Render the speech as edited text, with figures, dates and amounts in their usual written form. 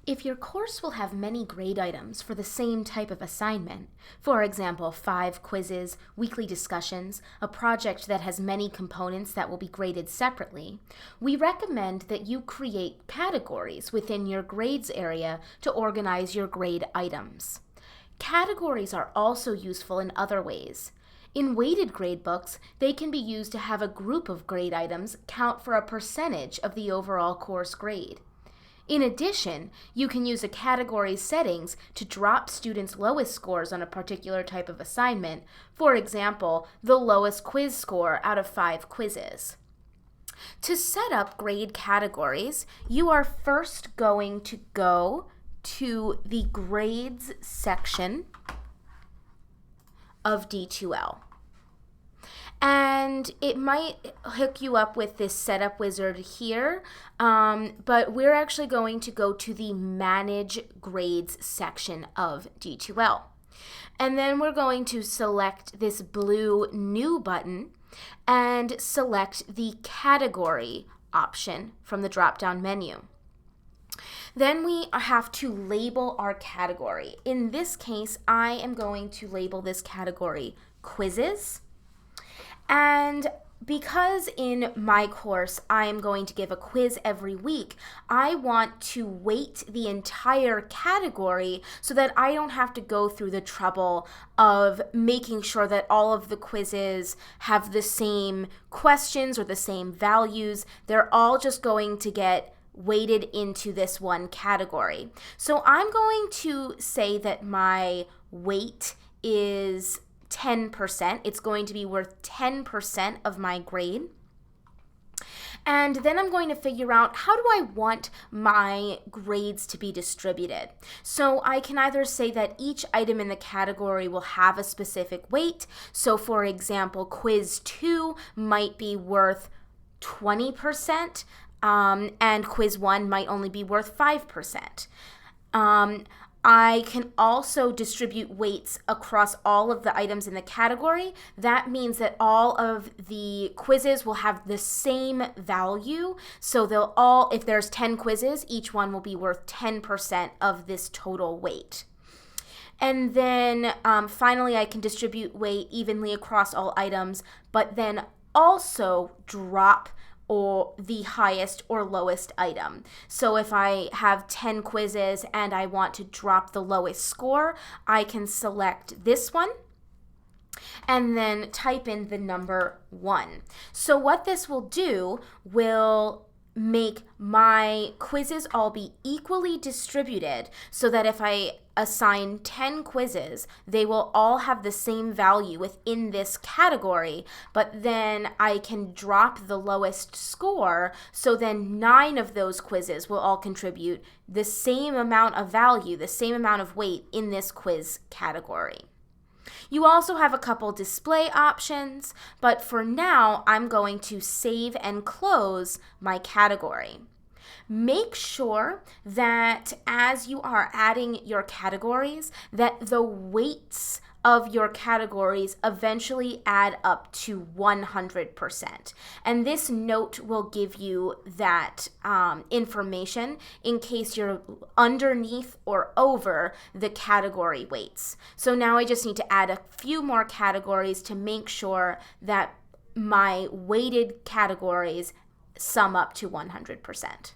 If your course will have many grade items for the same type of assignment, for example, 5 quizzes, weekly discussions, a project that has many components that will be graded separately, we recommend that you create categories within your grades area to organize your grade items. Categories are also useful in other ways. In weighted gradebooks, they can be used to have a group of grade items count for a percentage of the overall course grade. In addition, you can use a category's settings to drop students' lowest scores on a particular type of assignment, for example, the lowest quiz score out of 5 quizzes. To set up grade categories, you are first going to go to the grades section of D2L. And it might hook you up with this setup wizard here, but we're actually going to go to the Manage Grades section of D2L. And then we're going to select this blue New button and select the Category option from the drop-down menu. Then we have to label our category. In this case, I am going to label this category Quizzes. And because in my course I am going to give a quiz every week, I want to weight the entire category so that I don't have to go through the trouble of making sure that all of the quizzes have the same questions or the same values. They're all just going to get weighted into this one category. So I'm going to say that my weight is 10%. It's going to be worth 10% of my grade. And then I'm going to figure out how do I want my grades to be distributed. So I can either say that each item in the category will have a specific weight. So for example, quiz 2 might be worth 20%, and quiz 1 might only be worth 5%. I can also distribute weights across all of the items in the category. That means that all of the quizzes will have the same value. So they'll all, if there's 10 quizzes, each one will be worth 10% of this total weight. And then finally, I can distribute weight evenly across all items, but then also drop or the highest or lowest item. So if I have 10 quizzes and I want to drop the lowest score, I can select this one and then type in the number 1. So what this will do will make my quizzes all be equally distributed so that if I assign 10 quizzes, they will all have the same value within this category, but then I can drop the lowest score, so then 9 of those quizzes will all contribute the same amount of value, the same amount of weight in this quiz category. You also have a couple display options, but for now, I'm going to save and close my category. Make sure that as you are adding your categories, that the weights of your categories eventually add up to 100%. And this note will give you that information in case you're underneath or over the category weights. So now I just need to add a few more categories to make sure that my weighted categories sum up to 100%.